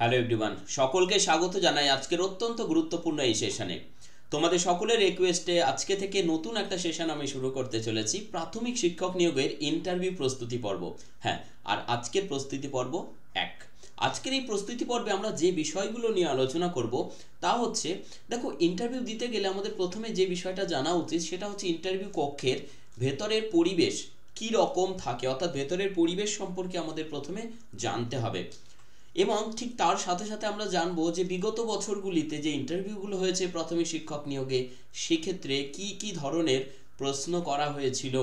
Hello everyone, সকলকে স্বাগত জানাই আজকের অত্যন্ত গুরুত্বপূর্ণ এই সেশনে। তোমাদের সকলের রিকোয়েস্টে আজকে থেকে নতুন একটা সেশন আমি শুরু করতে চলেছি, প্রাথমিক শিক্ষক নিয়োগের ইন্টারভিউ প্রস্তুতি পর্ব। হ্যাঁ, আর আজকের প্রস্তুতি পর্ব 1। আজকের এই প্রস্তুতি পর্বে আমরা যে বিষয়গুলো নিয়ে আলোচনা করব তা হচ্ছে, দেখো, ইন্টারভিউ দিতে গেলে আমাদের প্রথমে যে বিষয়টা জানা উচিত সেটা হচ্ছে ইন্টারভিউ কক্ষের ভেতরের পরিবেশ কী রকম থাকে, অর্থাৎ ভেতরের পরিবেশ সম্পর্কে আমাদের প্রথমে জানতে হবে। এবং ঠিক তার সাথে সাথে আমরা জানবো যে বিগত বছরগুলিতে যে ইন্টারভিউগুলো হয়েছে প্রাথমিক শিক্ষক নিয়োগে, সেক্ষেত্রে কি কি ধরনের প্রশ্ন করা হয়েছিল।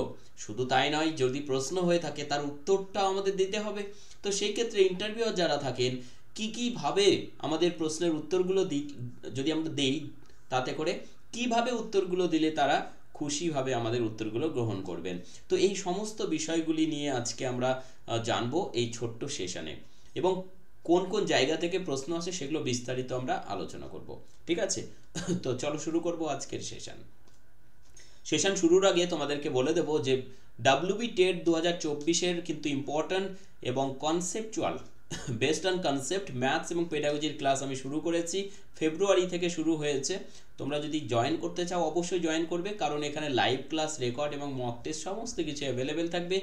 শুধু তাই নয়, যদি প্রশ্ন হয়ে থাকে তার উত্তরটা আমাদের দিতে হবে। তো সেই ক্ষেত্রে ইন্টারভিউয়ার যারা থাকেন কি কিভাবে আমাদের প্রশ্নের উত্তরগুলো যদি আমরা দেই, তাতে করে কিভাবে উত্তরগুলো দিলে তারা খুশিভাবে আমাদের উত্তরগুলো গ্রহণ করবেন। তো এই সমস্ত বিষয়গুলি নিয়ে আজকে আমরা জানবো এই ছোট্ট সেশনে, এবং কোন কোন জায়গা থেকে প্রশ্ন আসে সেগুলো বিস্তারিত আমরা আলোচনা করব। ঠিক আছে, তো চলো শুরু করব আজকের সেশন শুরুর আগে তোমাদেরকে বলে দেবো যে ডাব্লিউবি টেট 2024-এর কিন্তু ইম্পর্ট্যান্ট এবং conceptual based on concept maths এবং পেডাগজির ক্লাস আমি শুরু করেছি। ফেব্রুয়ারি থেকে শুরু হয়েছে। তোমরা যদি জয়েন করতে চাও অবশ্যই জয়েন করবে, কারণ এখানে লাইভ ক্লাস, রেকর্ড এবং মক টেস্ট সমস্ত কিছু অ্যাভেলেবেল থাকবে।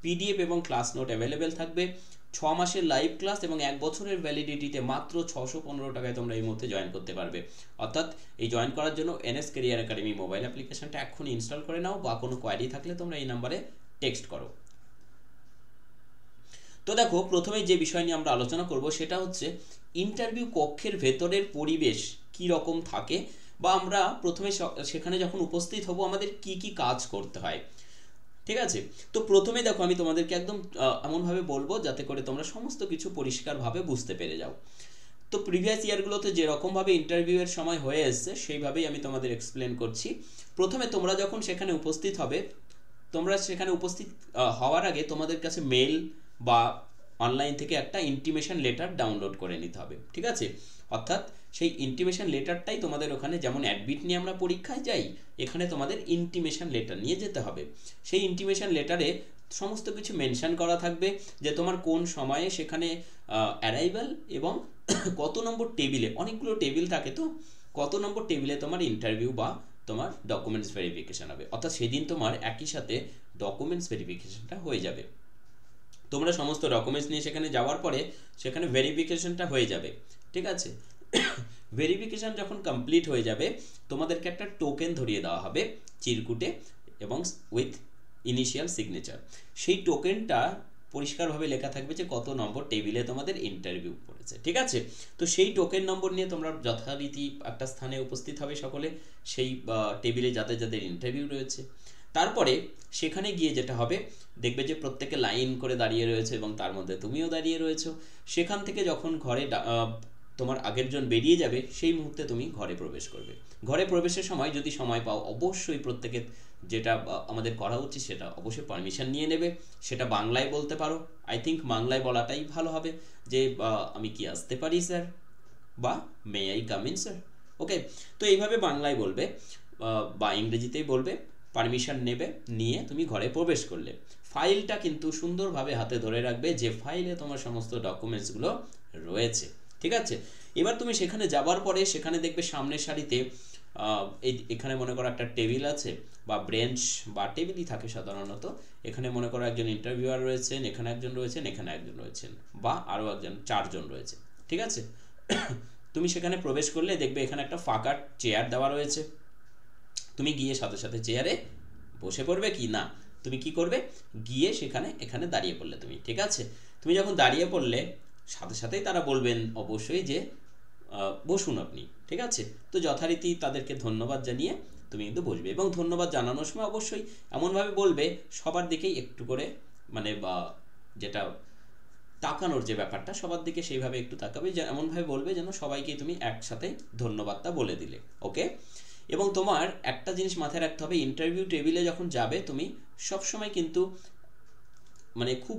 পিডিএফ এবং ক্লাস নোট অ্যাভেলেবেল থাকবে। 6 মাসের লাইভ ক্লাস এবং 1 বছরের ভ্যালিডিটিতে মাত্র 615 টাকায় তোমরা এই মুহূর্তে জয়েন করতে পারবে। অর্থাৎ এই জয়েন করার জন্য এনএস ক্যারিয়ার একাডেমি মোবাইল অ্যাপ্লিকেশনটা এখনই ইনস্টল করে নাও, বা কোনো কোয়ারি থাকলে তোমরা এই নাম্বারে টেক্সট করো। তো দেখো, প্রথমে যে বিষয় নিয়ে আমরা আলোচনা করব সেটা হচ্ছে ইন্টারভিউ কক্ষের ভেতরের পরিবেশ কি রকম থাকে, বা আমরা প্রথমে সেখানে যখন উপস্থিত হব আমাদের কি কি কাজ করতে হয়। ঠিক আছে, তো প্রথমে দেখো আমি তোমাদেরকে একদম এমনভাবে বলবো যাতে করে তোমরা সমস্ত কিছু পরিষ্কারভাবে বুঝতে পেরে যাও। তো প্রিভিয়াস ইয়ারগুলোতে যেরকমভাবে ইন্টারভিউয়ের সময় হয়ে এসছে সেইভাবেই আমি তোমাদের এক্সপ্লেন করছি। প্রথমে তোমরা যখন সেখানে উপস্থিত হবে, তোমরা সেখানে উপস্থিত হওয়ার আগে তোমাদের কাছে মেল বা অনলাইন থেকে একটা ইন্টিমেশন লেটার ডাউনলোড করে নিতে হবে। ঠিক আছে, অর্থাৎ সেই ইন্টিমেশন লেটারটাই তোমাদের ওখানে, যেমন অ্যাডমিট নিয়ে আমরা পরীক্ষায় যাই, এখানে তোমাদের ইন্টিমেশন লেটার নিয়ে যেতে হবে। সেই ইন্টিমেশন লেটারে সমস্ত কিছু মেনশন করা থাকবে যে তোমার কোন সময়ে সেখানে অ্যারাইভাল এবং কত নম্বর টেবিলে, অনেকগুলো টেবিল থাকে, তো কত নম্বর টেবিলে তোমার ইন্টারভিউ বা তোমার ডকুমেন্টস ভেরিফিকেশান হবে। অর্থাৎ সেদিন তোমার একই সাথে ডকুমেন্টস ভেরিফিকেশানটা হয়ে যাবে। তোমরা সমস্ত ডকুমেন্টস নিয়ে সেখানে যাওয়ার পরে সেখানে ভেরিফিকেশনটা হয়ে যাবে। ঠিক আছে, ভেরিফিকেশন যখন কমপ্লিট হয়ে যাবে তোমাদেরকে একটা টোকেন ধরিয়ে দেওয়া হবে চিরকুটে এবং উইথ ইনিশিয়াল সিগনেচার। সেই টোকেনটা পরিষ্কারভাবে লেখা থাকবে যে কত নম্বর টেবিলে তোমাদের ইন্টারভিউ পড়েছে। ঠিক আছে, তো সেই টোকেন নম্বর নিয়ে তোমরা যথারীতি একটা স্থানে উপস্থিত হবে সকলে, সেই টেবিলে যাদের যাদের ইন্টারভিউ রয়েছে। তারপরে সেখানে গিয়ে যেটা হবে, দেখবে যে প্রত্যেকে লাইন করে দাঁড়িয়ে রয়েছে এবং তার মধ্যে তুমিও দাঁড়িয়ে রয়েছো। সেখান থেকে যখন ঘরে তোমার আগের জন বেরিয়ে যাবে, সেই মুহূর্তে তুমি ঘরে প্রবেশ করবে। ঘরে প্রবেশের সময় যদি সময় পাও অবশ্যই প্রত্যেকে যেটা আমাদের করা উচিত সেটা অবশ্যই পারমিশন নিয়ে নেবে। সেটা বাংলায় বলতে পারো, আই থিঙ্ক বাংলায় বলাটাই ভালো হবে, যে আমি কি আসতে পারি স্যার, বা may I come in sir. Okay, তো এইভাবে বাংলায় বলবে বা ইংরেজিতেই বলবে, পারমিশন নেবে, নিয়ে তুমি ঘরে প্রবেশ করলে ফাইলটা কিন্তু সুন্দরভাবে হাতে ধরে রাখবে, যে ফাইলে তোমার সমস্ত ডকুমেন্টসগুলো রয়েছে। ঠিক আছে, এবার তুমি সেখানে যাবার পরে সেখানে দেখবে সামনের সারিতে এখানে মনে করো একটা টেবিল আছে, বা ব্রেঞ্চ বা টেবিলই থাকে সাধারণত। এখানে মনে করো একজন ইন্টারভিউয়ার রয়েছেন, এখানে একজন রয়েছেন, এখানে একজন রয়েছেন, বা আরও একজন, 4 জন রয়েছে। ঠিক আছে, তুমি সেখানে প্রবেশ করলে দেখবে এখানে একটা ফাঁকা চেয়ার দেওয়া রয়েছে। তুমি গিয়ে সাথে সাথে চেয়ারে বসে পড়বে কি না, তুমি কি করবে, গিয়ে এখানে দাঁড়িয়ে পড়লে তুমি। ঠিক আছে, তুমি যখন দাঁড়িয়ে পড়লে সাথে সাথেই তারা বলবেন অবশ্যই যে বসুন আপনি। ঠিক আছে, তো যথারীতি তাদেরকে ধন্যবাদ জানিয়ে তুমি কিন্তু বসবে, এবং ধন্যবাদ জানানোর সময় অবশ্যই এমনভাবে বলবে সবার দিকেই একটু করে, মানে বা যেটা তাকানোর যে ব্যাপারটা, সবার দিকে সেইভাবে একটু তাকাবে, যে এমনভাবে বলবে যেন সবাইকে তুমি একসাথে ধন্যবাদটা বলে দিলে। ওকে, এবং তোমার একটা জিনিস মাথায় রাখতে হবে, ইন্টারভিউ টেবিলে যখন যাবে তুমি সবসময় কিন্তু মানে খুব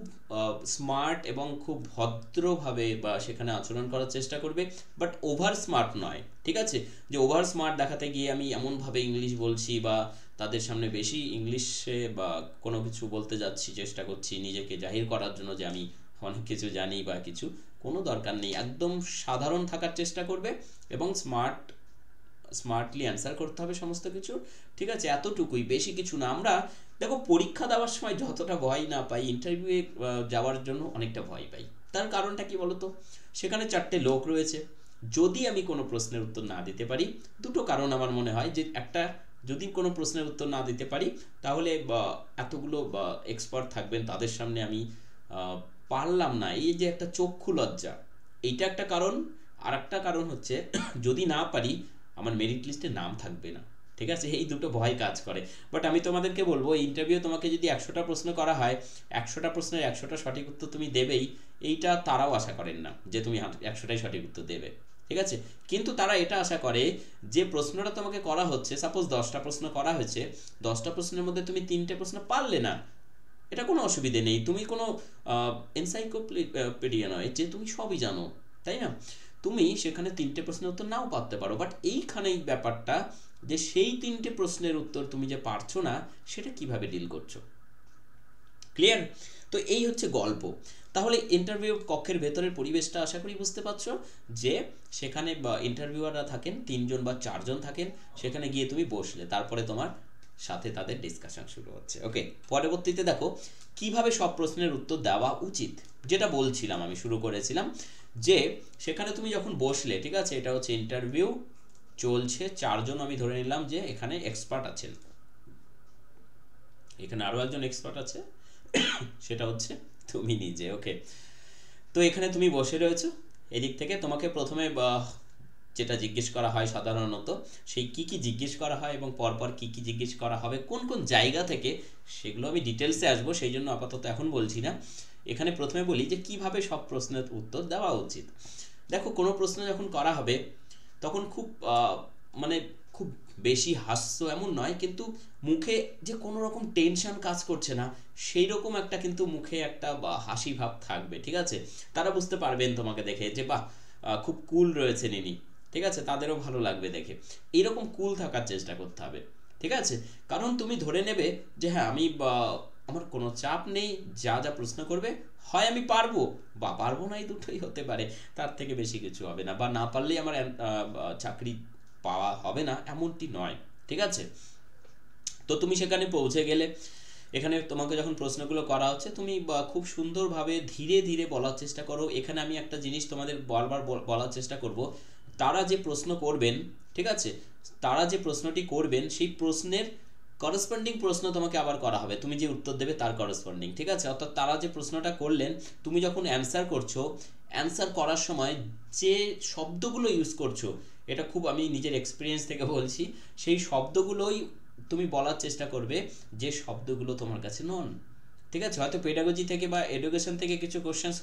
স্মার্ট এবং খুব ভদ্রভাবে বা সেখানে আচরণ করার চেষ্টা করবে, বাট ওভার স্মার্ট নয়। ঠিক আছে, যে ওভার স্মার্ট দেখাতে গিয়ে আমি এমনভাবে ইংলিশ বলছি বা তাদের সামনে বেশি ইংলিশে বা কোনো কিছু বলতে যাচ্ছি, চেষ্টা করছি নিজেকে জাহির করার জন্য যে আমি অনেক কিছু জানি বা কিছু, কোনো দরকার নেই, একদম সাধারণ থাকার চেষ্টা করবে এবং স্মার্টলি অ্যান্সার করতে হবে সমস্ত কিছু, ঠিক আছে? এতটুকুই, বেশি কিছু না। আমরা দেখো পরীক্ষা দেওয়ার সময় যতটা ভয় না পাই, ইন্টারভিউয়ে যাওয়ার জন্য অনেকটা ভয় পাই। তার কারণটা কি বলতো? সেখানে 4টে লোক রয়েছে, যদি আমি কোনো প্রশ্নের উত্তর না দিতে পারি, দুটো কারণ আমার মনে হয়। যে একটা, যদি কোনো প্রশ্নের উত্তর না দিতে পারি তাহলে এতগুলো এক্সপার্ট থাকবেন তাদের সামনে আমি পারলাম না, এই যে একটা চক্ষু লজ্জা, এইটা একটা কারণ। আর একটা কারণ হচ্ছে যদি না পারি আমার মেরিট লিস্টে নাম থাকবে না, ঠিক আছে? এই দুটো ভয় কাজ করে। বাট আমি তোমাদেরকে বলবো, ইন্টারভিউ তোমাকে যদি 100টা প্রশ্ন করা হয়, 100টা প্রশ্নের 100টা সঠিক উত্তর তুমি দেবেই, এইটা তারাও আশা করেন না যে তুমি 100টাই সঠিক উত্তর দেবে, ঠিক আছে? কিন্তু তারা এটা আশা করে যে প্রশ্নটা তোমাকে করা হচ্ছে, সাপোজ 10টা প্রশ্ন করা হয়েছে, 10টা প্রশ্নের মধ্যে তুমি 3টে প্রশ্ন পারলে না, এটা কোনো অসুবিধে নেই, তুমি কোনো এনসাইক্লোপিডিয়া নয় যে তুমি সবই জানো, তাই না? তুমি সেখানে 3টে প্রশ্নের উত্তর নাও পারতে পারো, বাট এইখানেই ব্যাপারটা যে সেই 3টে প্রশ্নের উত্তর তুমি যে পারছো না, সেটা কিভাবে ডিল করছো। ক্লিয়ার? তো এই হচ্ছে গল্প। তাহলে ইন্টারভিউ কক্ষের ভেতরের পরিবেশটা আশা করি বুঝতে পারছো, যে সেখানে ইন্টারভিউয়াররা থাকেন 3জন বা 4জন থাকেন, সেখানে গিয়ে তুমি বসলে, তারপরে তোমার সাথে তাদের ডিসকাশন শুরু হচ্ছে। ওকে, পরবর্তীতে দেখো কিভাবে সব প্রশ্নের উত্তর দেওয়া উচিত, যেটা বলছিলাম, আমি শুরু করেছিলাম যে সেখানে তুমি যখন বসলে, ঠিক আছে, এটা হচ্ছে ইন্টারভিউ চলছে, 4জন আমি ধরে নিলাম যে এখানে এক্সপার্ট আছেন, এখানে আরও একজন এক্সপার্ট আছে, সেটা হচ্ছে তুমি নিজে। ওকে, তো এখানে তুমি বসে রয়েছো, এদিক থেকে তোমাকে প্রথমে যেটা জিজ্ঞেস করা হয় সাধারণত, সেই কি কি জিজ্ঞেস করা হয় এবং পরপর কি কি জিজ্ঞেস করা হবে, কোন কোন জায়গা থেকে, সেগুলো আমি ডিটেলসে আসবো, সেই জন্য আপাতত এখন বলছি না। এখানে প্রথমে বলি যে কিভাবে সব প্রশ্নের উত্তর দেওয়া উচিত। দেখো, কোনো প্রশ্ন যখন করা হবে তখন খুব মানে খুব বেশি হাস্য এমন নয়, কিন্তু মুখে যে কোনো রকম টেনশন কাজ করছে না, সেই রকম একটা কিন্তু মুখে একটা হাসি ভাব থাকবে, ঠিক আছে? তারা বুঝতে পারবেন তোমাকে দেখে যে বাহ, খুব কুল রয়েছে ইনি, ঠিক আছে? তাদেরও ভালো লাগবে দেখে। এইরকম কুল থাকার চেষ্টা করতে হবে, ঠিক আছে? কারণ তুমি ধরে নেবে যে হ্যাঁ, আমি আমার কোনো চাপ নেই, যা যা প্রশ্ন করবে হয় আমি পারবো বা পারবো না, এই দুটোই হতে পারে, তার থেকে বেশি কিছু হবে না, বা না পারলেই আমার চাকরি পাওয়া হবে না, এমনটি নয়, ঠিক আছে? তো তুমি সেখানে পৌঁছে গেলে, এখানে তোমাকে যখন প্রশ্নগুলো করা হচ্ছে, তুমি খুব সুন্দরভাবে ধীরে ধীরে বলার চেষ্টা করো। এখানে আমি একটা জিনিস তোমাদের বারবার বলার চেষ্টা করব, তারা যে প্রশ্ন করবেন, ঠিক আছে, তারা যে প্রশ্নটি করবেন সেই প্রশ্নের করসপন্ডিং প্রশ্ন তোমাকে আবার করা হবে, তুমি যে উত্তর দেবে তার করসপন্ডিং, ঠিক আছে? অর্থাৎ তারা যে প্রশ্নটা করলেন, তুমি যখন অ্যান্সার করছো, অ্যান্সার করার সময় যে শব্দগুলো ইউজ করছো, এটা খুব আমি নিজের এক্সপিরিয়েন্স থেকে বলছি, সেই শব্দগুলোই তুমি বলার চেষ্টা করবে যে শব্দগুলো তোমার কাছে নন, ঠিক আছে? হয়তো পেডাগজি থেকে বা এডুকেশন থেকে কিছু কোশ্চেন্স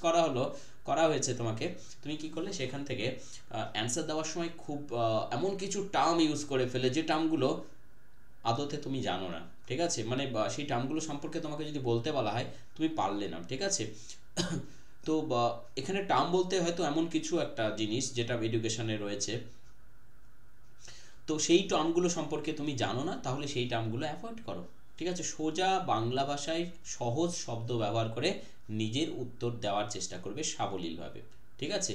করা হয়েছে তোমাকে, তুমি কি করলে সেখান থেকে অ্যান্সার দেওয়ার সময় খুব এমন কিছু টার্ম ইউজ করে ফেলে যে টার্মগুলো আদতে তুমি জানো না, ঠিক আছে? মানে সেই টার্মগুলো সম্পর্কে তোমাকে যদি বলতে বলা হয়, তুমি পারলে না, ঠিক আছে? তো এখানে টার্ম বলতে হয়তো এমন কিছু একটা জিনিস যেটা এডুকেশনে রয়েছে, তো সেই টার্মগুলো সম্পর্কে তুমি জানো না, তাহলে সেই টার্মগুলো অ্যাভয়েড করো, ঠিক আছে? সোজা বাংলা ভাষায় সহজ শব্দ ব্যবহার করে নিজের উত্তর দেওয়ার চেষ্টা করবে সাবলীলভাবে, ঠিক আছে?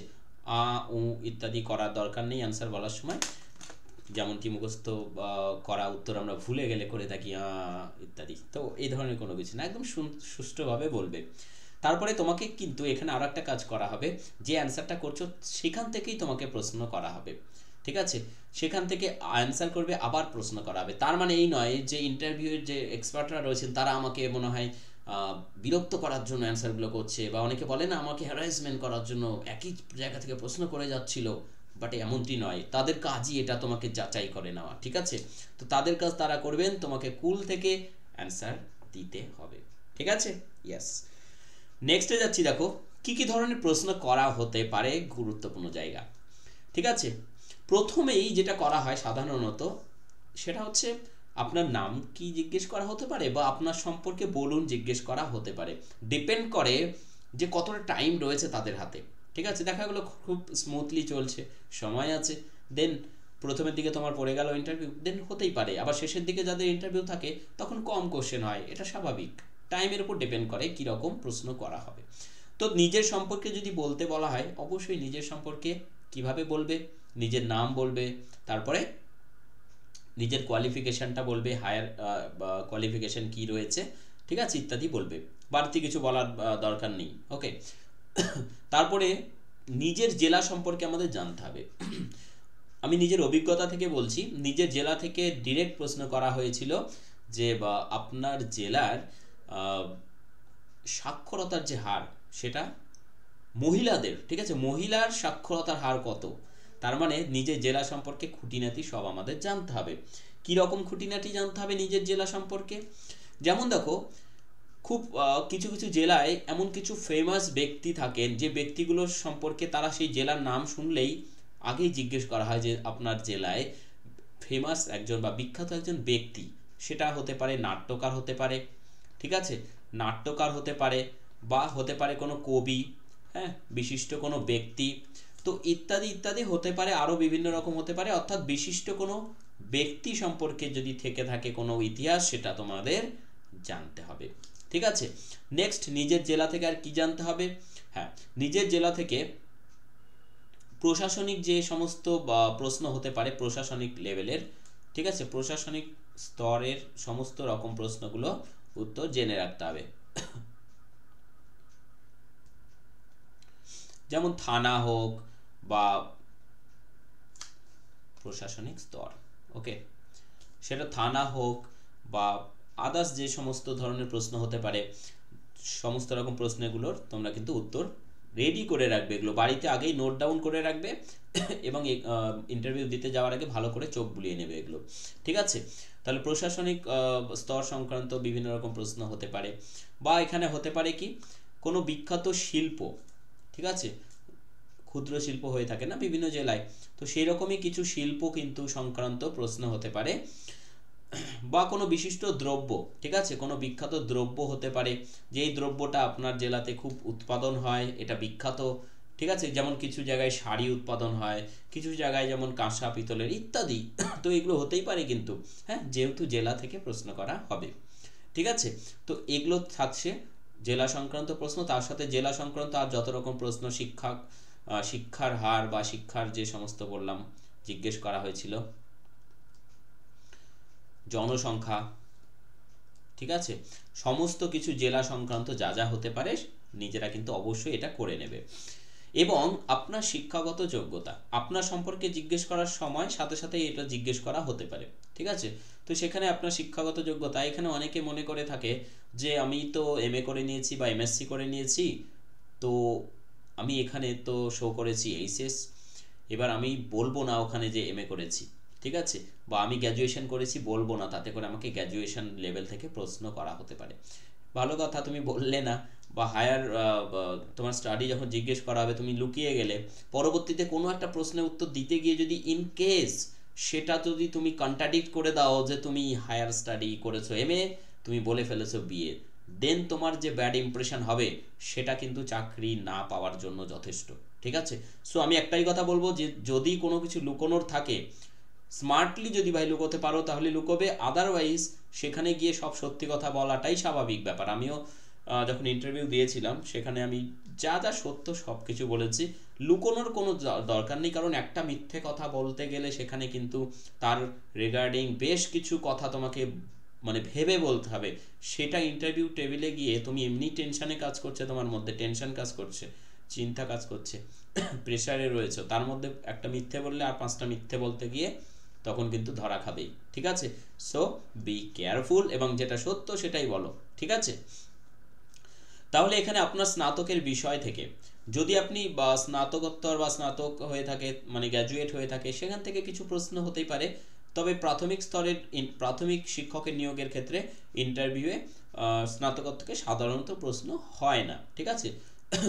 আ উ ইত্যাদি করার দরকার নেই অ্যান্সার বলার সময়, যেমনটি মুখস্থ করা উত্তর আমরা ভুলে গেলে করে থাকি ইত্যাদি, তো এই ধরনের কোনো কিছু না, একদম সুষ্ঠুভাবে বলবে। তারপরে তোমাকে কিন্তু এখানে আরও একটা কাজ করা হবে, যে অ্যান্সারটা করছো সেখান থেকেই তোমাকে প্রশ্ন করা হবে, ঠিক আছে? সেখান থেকে অ্যান্সার করবে, আবার প্রশ্ন করা হবে। তার মানে এই নয় যে ইন্টারভিউয়ের যে এক্সপার্টরা রয়েছেন তারা আমাকে মনে হয় বিরক্ত করার জন্য অ্যান্সারগুলো করছে, বা অনেকে বলে না আমাকে হ্যারাসমেন্ট করার জন্য একই জায়গা থেকে প্রশ্ন করে যাচ্ছিল, বাট এমনটি নয়, তাদের কাজই এটা তোমাকে যাচাই করে নেওয়া, ঠিক আছে? তো তাদের কাজ তারা করবেন, তোমাকে কুল থেকে অ্যান্সার দিতে হবে, ঠিক আছে? ইয়েস, নেক্সটে যাচ্ছি। দেখো কি কি ধরনের প্রশ্ন করা হতে পারে, গুরুত্বপূর্ণ জায়গা, ঠিক আছে? প্রথমেই যেটা করা হয় সাধারণত, সেটা হচ্ছে আপনার নাম কি জিজ্ঞেস করা হতে পারে, বা আপনার সম্পর্কে বলুন জিজ্ঞেস করা হতে পারে, ডিপেন্ড করে যে কতটা টাইম রয়েছে তাদের হাতে, ঠিক আছে? দেখা গেলো খুব স্মুথলি চলছে, সময় আছে, দেন প্রথমের দিকে তোমার পড়ে গেল ইন্টারভিউ, দেন হতেই পারে। আবার শেষের দিকে যাদের ইন্টারভিউ থাকে তখন কম কোশ্চেন হয়, এটা স্বাভাবিক, টাইমের উপর ডিপেন্ড করে কীরকম প্রশ্ন করা হবে। তো নিজের সম্পর্কে যদি বলতে বলা হয়, অবশ্যই নিজের সম্পর্কে কিভাবে বলবে, নিজের নাম বলবে, তারপরে নিজের কোয়ালিফিকেশনটা বলবে, হায়ার কোয়ালিফিকেশন কি রয়েছে, ঠিক আছে, ইত্যাদি বলবে। বাড়তি কিছু বলার দরকার নেই। ওকে, তারপরে নিজের জেলা সম্পর্কে আমাদের জানতে হবে। আমি নিজের অভিজ্ঞতা থেকে বলছি, নিজের জেলা থেকে ডিরেক্ট প্রশ্ন করা হয়েছিল যে আপনার জেলার সাক্ষরতার যে হার, সেটা মহিলাদের, ঠিক আছে, মহিলার সাক্ষরতার হার কত। তার মানে নিজের জেলা সম্পর্কে খুঁটিনাটি সব আমাদের জানতে হবে। কি রকম খুঁটিনাটি জানতে হবে নিজের জেলা সম্পর্কে? যেমন দেখো, খুব কিছু কিছু জেলায় এমন কিছু ফেমাস ব্যক্তি থাকেন, যে ব্যক্তিগুলোর সম্পর্কে তারা সেই জেলার নাম শুনলেই আগেই জিজ্ঞেস করা হয় যে আপনার জেলায় ফেমাস একজন বা বিখ্যাত একজন ব্যক্তি, সেটা হতে পারে নাট্যকার, হতে পারে, ঠিক আছে, নাট্যকার হতে পারে, বা হতে পারে কোনো কবি, হ্যাঁ, বিশিষ্ট কোনো ব্যক্তি, তো ইত্যাদি ইত্যাদি হতে পারে, আরও বিভিন্ন রকম হতে পারে। অর্থাৎ বিশিষ্ট কোনো ব্যক্তি সম্পর্কে যদি থেকে থাকে কোনো ইতিহাস, সেটা তোমাদের জানতে হবে, ঠিক আছে। নেক্সট, নিজের জেলা থেকে আর কি জানতে হবে? হ্যাঁ, নিজের জেলা থেকে প্রশাসনিক যে সমস্ত প্রশ্ন হতে পারে, প্রশাসনিক লেভেলের, ঠিক আছে, প্রশাসনিক স্তরের সমস্ত রকম প্রশ্নগুলো উত্তর জেনে রাখতে হবে। যেমন থানা হোক বা প্রশাসনিক স্তর, ওকে, সেটা থানা হোক বা আদার্স যে সমস্ত ধরনের প্রশ্ন হতে পারে, সমস্ত রকম প্রশ্নগুলোর তোমরা কিন্তু উত্তর রেডি করে রাখবে, এগুলো বাড়িতে আগেই নোট ডাউন করে রাখবে এবং ইন্টারভিউ দিতে যাওয়ার আগে ভালো করে চোখ বুলিয়ে নেবে এগুলো, ঠিক আছে। তাহলে প্রশাসনিক স্তর সংক্রান্ত বিভিন্ন রকম প্রশ্ন হতে পারে, বা এখানে হতে পারে কি কোনো বিখ্যাত শিল্প, ঠিক আছে, ক্ষুদ্র শিল্প হয়ে থাকে না বিভিন্ন জেলায়, তো সেই রকমই কিছু শিল্প কিন্তু সংক্রান্ত প্রশ্ন হতে পারে, বা কোনো বিশিষ্ট দ্রব্য, ঠিক আছে, কোনো বিখ্যাত দ্রব্য হতে পারে, যে এই দ্রব্যটা আপনার জেলাতে খুব উৎপাদন হয়, এটা বিখ্যাত, ঠিক আছে, যেমন কিছু জায়গায় শাড়ি উৎপাদন হয়, কিছু জায়গায় যেমন কাঁসা পিতলের ইত্যাদি, তো এগুলো হতেই পারে কিন্তু, হ্যাঁ, যেহেতু জেলা থেকে প্রশ্ন করা হবে, ঠিক আছে। তো এগুলো থাকছে জেলা সংক্রান্ত প্রশ্ন, তার সাথে জেলা সংক্রান্ত আর যত রকম প্রশ্ন, শিক্ষার হার বা শিক্ষার যে সমস্ত বললাম জিজ্ঞেস করা হয়েছিল, জনসংখ্যা, ঠিক আছে, সমস্ত কিছু জেলা সংক্রান্ত যা যা হতে পারে নিজেরা কিন্তু অবশ্যই এটা করে নেবে। এবং আপনার শিক্ষাগত যোগ্যতা আপনার সম্পর্কে জিজ্ঞেস করার সময় সাথে সাথে এটা জিজ্ঞেস করা হতে পারে, ঠিক আছে। তো সেখানে আপনার শিক্ষাগত যোগ্যতা, এখানে অনেকে মনে করে থাকে যে আমি তো এমএ করে নিয়েছি বা এমএসসি করে নিয়েছি, তো আমি এখানে তো শো করেছি এইচএস, এবার আমি বলবো না ওখানে যে এমএ করেছি, ঠিক আছে, বা আমি গ্র্যাজুয়েশন করেছি বলবো না, তাতে করে আমাকে গ্র্যাজুয়েশন লেভেল থেকে প্রশ্ন করা হতে পারে। ভালো কথা, তুমি বললে না, বা হায়ার তোমার স্টাডি যখন জিজ্ঞেস করা হবে তুমি লুকিয়ে গেলে, পরবর্তীতে কোনো একটা প্রশ্নের উত্তর দিতে গিয়ে যদি ইন কেস সেটা যদি তুমি কন্ট্রাডিক্ট করে দাও যে তুমি হায়ার স্টাডি করেছো এমএ, তুমি বলে ফেলেছো বিএ, দেন তোমার যে ব্যাড ইমপ্রেশন হবে সেটা কিন্তু চাকরি না পাওয়ার জন্য যথেষ্ট, ঠিক আছে। সো আমি একটাই কথা বলবো যে যদি কোনো কিছু লুকোনোর থাকে, স্মার্টলি যদি ভাই লুকোতে পারো তাহলে লুকোবে, আদারওয়াইজ সেখানে গিয়ে সব সত্যি কথা বলাটাই স্বাভাবিক ব্যাপার। আমিও যখন ইন্টারভিউ দিয়েছিলাম সেখানে আমি যা যা সত্য সব কিছু বলেছি, লুকোনোর কোনো দরকার নেই, কারণ একটা মিথ্যে কথা বলতে গেলে সেখানে কিন্তু তার রিগার্ডিং বেশ কিছু কথা তোমাকে মানে ভেবে বলতে হবে, সেটা ইন্টারভিউ টেবিলে গিয়ে তুমি এমনি টেনশনে কাজ করছে, তোমার মধ্যে টেনশন কাজ করছে, চিন্তা কাজ করছে, প্রেশারে রয়েছে, তার মধ্যে একটা মিথ্যে বললে আর পাঁচটা মিথ্যে বলতে গিয়ে তখন কিন্তু ধরা খাবেই, ঠিক আছে। সো বি কেয়ারফুল এবং যেটা সত্য সেটাই বলো, ঠিক আছে। তাহলে এখানে আপনার স্নাতকের বিষয় থেকে যদি আপনি বা স্নাতকোত্তর বা স্নাতক হয়ে থাকে মানে গ্র্যাজুয়েট হয়ে থাকে, সেখান থেকে কিছু প্রশ্ন হতেই পারে, তবে প্রাথমিক স্তরের প্রাথমিক শিক্ষকের নিয়োগের ক্ষেত্রে ইন্টারভিউয়ে স্নাতকোত্তর থেকে সাধারণত প্রশ্ন হয় না, ঠিক আছে।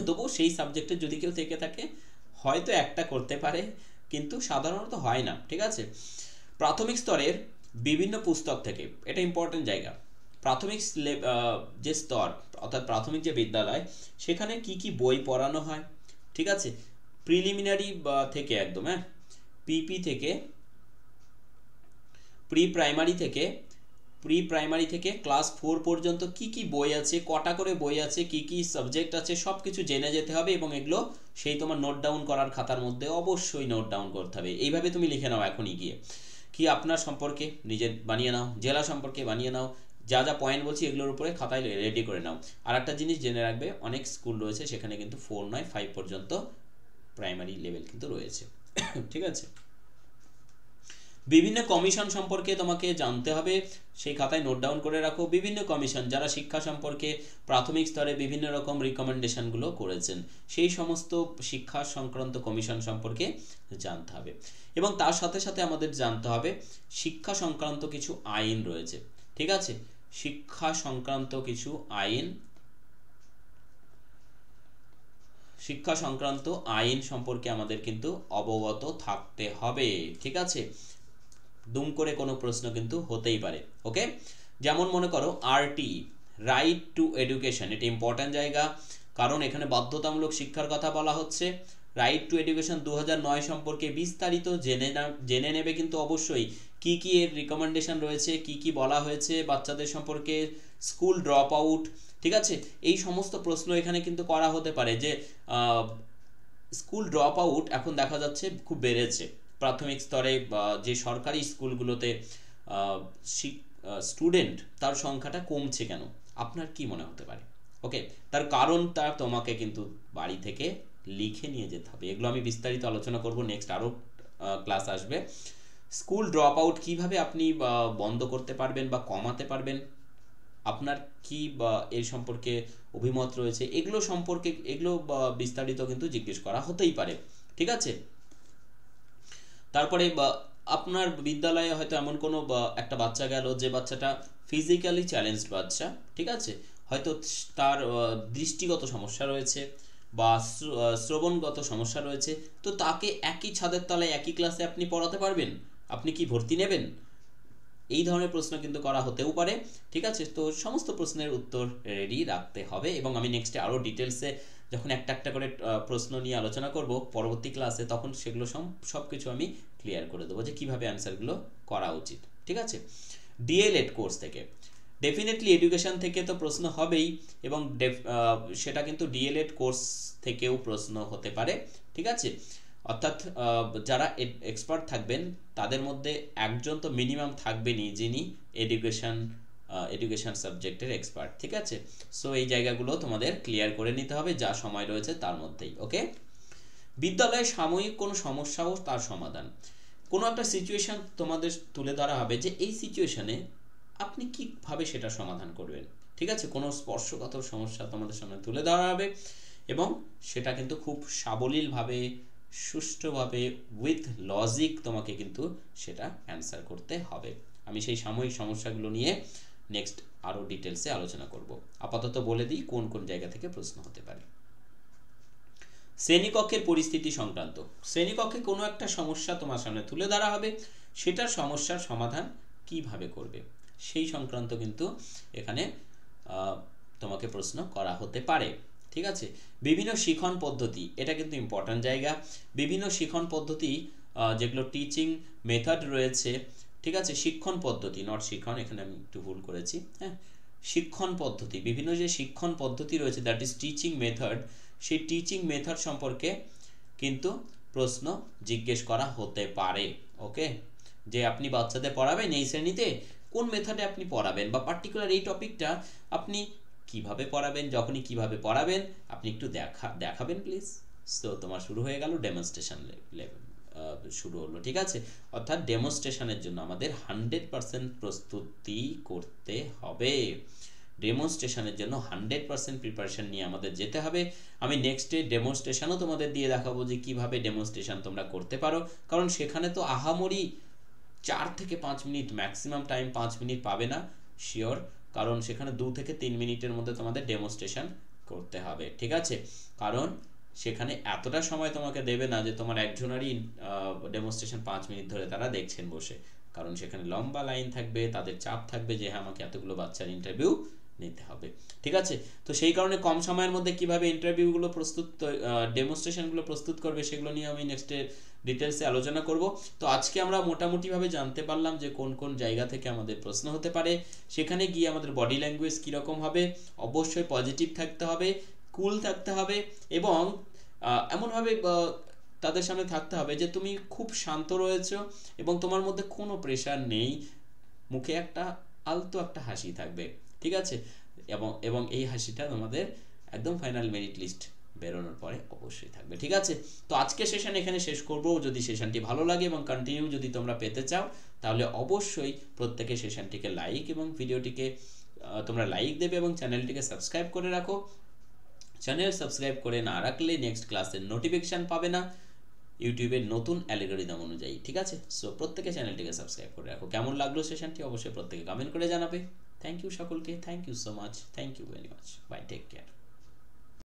তবুও সেই সাবজেক্টে যদি কেউ থেকে থাকে হয়তো একটা করতে পারে, কিন্তু সাধারণত হয় না, ঠিক আছে। প্রাথমিক স্তরের বিভিন্ন পুস্তক থেকে, এটা ইম্পর্টেন্ট জায়গা, প্রাথমিক যে স্তর অর্থাৎ প্রাথমিক যে বিদ্যালয় সেখানে কি কি বই পড়ানো হয়, ঠিক আছে, প্রিলিমিনারি থেকে একদম, হ্যাঁ, পিপি থেকে, প্রি প্রাইমারি থেকে প্রি প্রাইমারি থেকে ক্লাস 4 পর্যন্ত কি কি বই আছে, কটা করে বই আছে, কি কি সাবজেক্ট আছে, সব কিছু জেনে যেতে হবে এবং এগুলো সেই তোমার নোট ডাউন করার খাতার মধ্যে অবশ্যই নোট ডাউন করতে হবে। এইভাবে তুমি লিখে নাও এখনই গিয়ে, কি আপনার সম্পর্কে নিজের বানিয়ে নাও, জেলা সম্পর্কে বানিয়ে নাও, যা যা পয়েন্ট বলছি এগুলোর উপরে খাতায় রেডি করে নাও। আর একটা জিনিস জেনে রাখবে, অনেক স্কুল রয়েছে সেখানে কিন্তু 4 নয় 5 পর্যন্ত প্রাইমারি লেভেল কিন্তু রয়েছে। ঠিক আছে, বিভিন্ন কমিশন সম্পর্কে তোমাকে জানতে হবে, সেই খাতায় নোট ডাউন করে রাখো। বিভিন্ন কমিশন যারা শিক্ষা সম্পর্কে প্রাথমিক স্তরে বিভিন্ন রকম রিকমেন্ডেশনগুলো করেছেন, সেই সমস্ত শিক্ষা সংক্রান্ত কমিশন সম্পর্কে জানতে হবে। এবং তার সাথে সাথে আমাদের জানতে হবে শিক্ষা সংক্রান্ত কিছু আইন রয়েছে। ঠিক আছে, শিক্ষা সংক্রান্ত কিছু আইন, শিক্ষা সংক্রান্ত আইন সম্পর্কে আমাদের কিন্তু অবগত থাকতে হবে। ঠিক আছে, দুম করে কোনো প্রশ্ন কিন্তু হতেই পারে। ওকে, যেমন মনে করো আরটি, রাইট টু এডুকেশন, এটা ইম্পর্ট্যান্ট জায়গা, কারণ এখানে বাধ্যতামূলক শিক্ষার কথা বলা হচ্ছে। রাইট টু এডুকেশন 2009 সম্পর্কে বিস্তারিত জেনে নেবে কিন্তু অবশ্যই, কি কি এর রিকমেন্ডেশন রয়েছে, কি কি বলা হয়েছে বাচ্চাদের সম্পর্কে, স্কুল ড্রপ আউট। ঠিক আছে, এই সমস্ত প্রশ্ন এখানে কিন্তু করা হতে পারে যে স্কুল ড্রপ আউট এখন দেখা যাচ্ছে খুব বেড়েছে প্রাথমিক স্তরে, যে সরকারি স্কুলগুলোতে স্টুডেন্ট তার সংখ্যাটা কমছে কেন, আপনার কি মনে হতে পারে? ওকে, তার কারণটা তোমাকে কিন্তু বাড়ি থেকে লিখে নিয়ে যেতে হবে। এগুলো আমি বিস্তারিত আলোচনা করব, নেক্সট আরও ক্লাস আসবে। স্কুল ড্রপ আউট কীভাবে আপনি বন্ধ করতে পারবেন বা কমাতে পারবেন, আপনার কি এর সম্পর্কে অভিমত রয়েছে, এগুলো সম্পর্কে এগুলো বিস্তারিত কিন্তু জিজ্ঞেস করা হতেই পারে। ঠিক আছে, তারপরে আপনার বিদ্যালয়ে হয়তো এমন কোনো একটা বাচ্চা গেল যে বাচ্চাটা ফিজিক্যালি চ্যালেঞ্জড বাচ্চা। ঠিক আছে, হয়তো তার দৃষ্টিগত সমস্যা রয়েছে বা শ্রবণগত সমস্যা রয়েছে, তো তাকে একই ছাদের তলায় একই ক্লাসে আপনি পড়াতে পারবেন? আপনি কি ভর্তি নেবেন? এই ধরনের প্রশ্ন কিন্তু করা হতেও পারে। ঠিক আছে, তো সমস্ত প্রশ্নের উত্তর রেডি রাখতে হবে এবং আমি নেক্সটে আরও ডিটেলসে যখন একটা একটা করে প্রশ্ন নিয়ে আলোচনা করব পরবর্তী ক্লাসে, তখন সেগুলো সব কিছু আমি ক্লিয়ার করে দেবো যে কীভাবে অ্যান্সারগুলো করা উচিত। ঠিক আছে, ডিএলএড কোর্স থেকে ডেফিনেটলি এডুকেশন থেকে তো প্রশ্ন হবেই এবং সেটা কিন্তু ডিএলএড কোর্স থেকেও প্রশ্ন হতে পারে। ঠিক আছে, অর্থাৎ যারা এক্সপার্ট থাকবেন তাদের মধ্যে একজন তো মিনিমাম থাকবেনই যিনি এডুকেশন সাবজেক্টের এক্সপার্ট। ঠিক আছে, সো এই জায়গাগুলো তোমাদের ক্লিয়ার করে নিতে হবে যা সময় রয়েছে তার মধ্যেই। ওকে, বিদ্যালয়ে সাময়িক কোনো সমস্যা ও তার সমাধান, কোনো একটা সিচুয়েশন তোমাদের তুলে ধরা হবে যে এই সিচুয়েশনে আপনি কীভাবে সেটা সমাধান করবেন। ঠিক আছে, কোনো স্পর্শকাতর সমস্যা তোমাদের সামনে তুলে ধরা হবে এবং সেটা কিন্তু খুব সাবলীলভাবে সুষ্ঠুভাবে উইথ লজিক তোমাকে কিন্তু সেটা অ্যান্সার করতে হবে। আমি সেই সাময়িক সমস্যাগুলো নিয়ে নেক্সট আরও ডিটেলসে আলোচনা করব। আপাতত বলে দিই কোন কোন জায়গা থেকে প্রশ্ন হতে পারে। শ্রেণীকক্ষের পরিস্থিতি সংক্রান্ত, শ্রেণীকক্ষে কোনো একটা সমস্যা তোমার সামনে তুলে ধরা হবে, সেটার সমস্যার সমাধান কিভাবে করবে সেই সংক্রান্ত কিন্তু এখানে তোমাকে প্রশ্ন করা হতে পারে। ঠিক আছে, বিভিন্ন শিখন পদ্ধতি, এটা কিন্তু ইম্পর্ট্যান্ট জায়গা। বিভিন্ন শিখন পদ্ধতি যেগুলো টিচিং মেথড রয়েছে, ঠিক আছে, শিক্ষণ পদ্ধতি নট শিখন, এখানে আমি একটু ভুল করেছি। হ্যাঁ, শিক্ষণ পদ্ধতি, বিভিন্ন যে শিক্ষণ পদ্ধতি রয়েছে দ্যাট ইজ টিচিং মেথড, সেই টিচিং মেথড সম্পর্কে কিন্তু প্রশ্ন জিজ্ঞেস করা হতে পারে। ওকে, যে আপনি বাচ্চাদের পড়াবেন এই শ্রেণীতে, কোন মেথডে আপনি পড়াবেন বা পার্টিকুলার এই টপিকটা আপনি কিভাবে পড়াবেন, যখনই কিভাবে পড়াবেন আপনি একটু দেখাবেন প্লিজ। তো তোমার শুরু হয়ে গেল ডেমনস্ট্রেশন লেভেল শুরু হলো। ঠিক আছে, অর্থাৎ ডেমনস্ট্রেশনের জন্য আমাদের 100% প্রস্তুতি করতে হবে। ডেমনস্ট্রেশনের জন্য 100% প্রিপারেশন নিয়ে আমাদের যেতে হবে। আমি নেক্সটে ডেমনস্ট্রেশনও তোমাদের দিয়ে দেখাবো যে কিভাবে ডেমনস্ট্রেশন তোমরা করতে পারো, কারণ সেখানে তো আহামরি 4 থেকে 5 মিনিট, ম্যাক্সিমাম টাইম 5 মিনিট পাবে না শিওর, কারণ সেখানে 2 থেকে 3 মিনিটের মধ্যে তোমাদের ডেমনস্ট্রেশন করতে হবে। ঠিক আছে, কারণ সেখানে এতটা সময় তোমাকে দেবে না যে তোমার একজনেরই ডেমনস্ট্রেশন 5 মিনিট ধরে তারা দেখছেন বসে, কারণ সেখানে লম্বা লাইন থাকবে, তাদের চাপ থাকবে যে হ্যাঁ আমাকে এতগুলো বাচ্চার ইন্টারভিউ নিতে হবে। ঠিক আছে, তো সেই কারণে কম সময়ের মধ্যে কিভাবে ইন্টারভিউগুলো ডেমনস্ট্রেশনগুলো প্রস্তুত করবে সেগুলো নিয়ে আমি নেক্সটে ডিটেলসে আলোচনা করব। তো আজকে আমরা মোটামুটিভাবে জানতে পারলাম যে কোন কোন জায়গা থেকে আমাদের প্রশ্ন হতে পারে, সেখানে গিয়ে আমাদের বডি ল্যাঙ্গুয়েজ কীরকম হবে, অবশ্যই পজিটিভ থাকতে হবে, কুল থাকতে হবে, এবং এমনভাবে তাদের সামনে থাকতে হবে যে তুমি খুব শান্ত রয়েছো এবং তোমার মধ্যে কোনো প্রেশার নেই, মুখে একটা আলতো একটা হাসি থাকবে। ঠিক আছে, এবং এই হাসিটা তোমাদের একদম ফাইনাল মেরিট লিস্ট বেরোনোর পরে অবশ্যই থাকবে। ঠিক আছে, তো আজকে সেশন এখানে শেষ করব। যদি সেশনটি ভালো লাগে এবং কন্টিনিউ যদি তোমরা পেতে চাও তাহলে অবশ্যই প্রত্যেকে সেশনটিকে লাইক এবং ভিডিওটিকে তোমরা লাইক দেবে এবং চ্যানেলটিকে সাবস্ক্রাইব করে রাখো। চ্যানেল সাবস্ক্রাইব করে না রাখলে নেক্সট ক্লাসের নোটিফিকেশান পাবে না ইউটিউবের নতুন অ্যালগরিদম অনুযায়ী। ঠিক আছে, সো প্রত্যেকে চ্যানেলটিকে সাবস্ক্রাইব করে রাখো। কেমন লাগলো সেশনটি অবশ্যই প্রত্যেকে কমেন্ট করে জানাবে। থ্যাংক ইউ সকলকে, thank you so much, thank you very much, bye, take care.